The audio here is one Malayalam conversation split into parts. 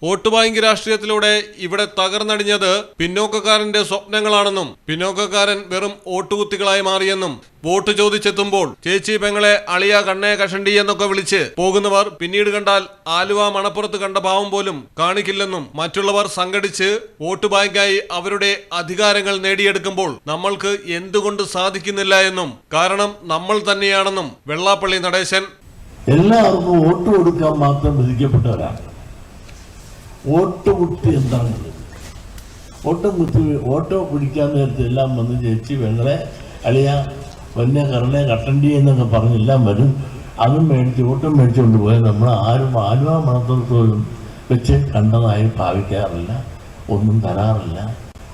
വോട്ട് ബാങ്ക് രാഷ്ട്രീയത്തിലൂടെ ഇവിടെ തകർന്നടിഞ്ഞത് പിന്നോക്കക്കാരന്റെ സ്വപ്നങ്ങളാണെന്നും പിന്നോക്കക്കാരൻ വെറും വോട്ടുകുത്തികളായി മാറിയെന്നും വോട്ട് ചോദിച്ചെത്തുമ്പോൾ ചേച്ചി പെങ്ങളെ അളിയ കണ്ണേ കഷണ്ടി എന്നൊക്കെ വിളിച്ച് പോകുന്നവർ പിന്നീട് കണ്ടാൽ ആലുവ മണപ്പുറത്ത് കണ്ട ഭാവം പോലും കാണിക്കില്ലെന്നും മറ്റുള്ളവർ സംഘടിച്ച് വോട്ട് ബാങ്കായി അവരുടെ അധികാരങ്ങൾ നേടിയെടുക്കുമ്പോൾ നമ്മൾക്ക് എന്തുകൊണ്ട് സാധിക്കുന്നില്ല എന്നും കാരണം നമ്മൾ തന്നെയാണെന്നും വെള്ളാപ്പള്ളി നടേശൻ. എല്ലാവർക്കും വോട്ട് കൊടുക്കാൻ മാത്രം വിധിക്കപ്പെട്ടവരാണ്. വോട്ട് കുത്തി എന്താണത്? ഓട്ടോ പിടിക്കാൻ നേരത്തെ എല്ലാം വന്ന് ചേച്ചി പെങ്ങളെ അളിയ വന്യ കരണെ കട്ടണ്ടി എന്നൊക്കെ പറഞ്ഞെല്ലാം വരും. അതും മേടിച്ച് വോട്ടും മേടിച്ചുകൊണ്ട് പോയാൽ നമ്മൾ ആരും ആലുവ മണത്തോളം വെച്ച് കണ്ടതായി ഭാവിക്കാറില്ല, ഒന്നും തരാറില്ല,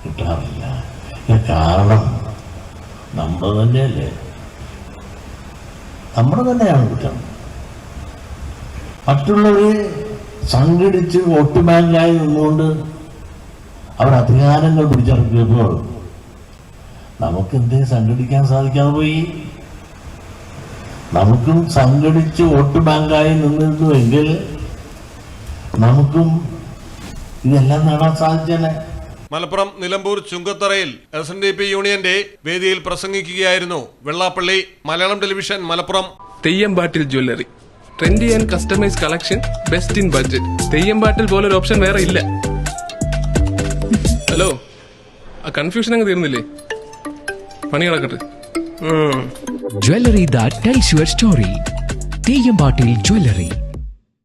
കിട്ടാറില്ല. കാരണം നമ്മൾ തന്നെയല്ലേ, നമ്മുടെ തന്നെയാണ് കുറ്റം. മറ്റുള്ളവരെ സംഘടിച്ച് വോട്ട് ബാങ്കായി നിന്നുകൊണ്ട് അവർ അധികാരങ്ങൾ പിടിച്ചെടുക്കുമ്പോൾ നമുക്ക് എന്തെങ്കിലും സംഘടിക്കാൻ സാധിക്കാതെ പോയി. നമുക്കും സംഘടിച്ച് വോട്ട് ബാങ്കായി നിന്നിരുന്നുവെങ്കിൽ നമുക്കും ഇതെല്ലാം നേടാൻ സാധിച്ചേനെ. മലപ്പുറം നിലമ്പൂർ ചുങ്കത്തറയിൽ SNDP യൂണിയന്റെ വേദിയിൽ പ്രസംഗിക്കുകയായിരുന്നു Vellappally. Malayalam television, Malappuram. Theyyampattil jewellery, trendy and customise collection, best in budget. Theyyampattil പോലൊരു ഓപ്ഷൻ വേറെ ഇല്ല. ഹലോ, ആ കൺഫ്യൂഷൻ അങ്ങ് തീർന്നില്ലേ? പണി കിടക്കട്ടെ. Jewelry that tells your story. തെയ്യമ്പാട്ടിൽ jewellery.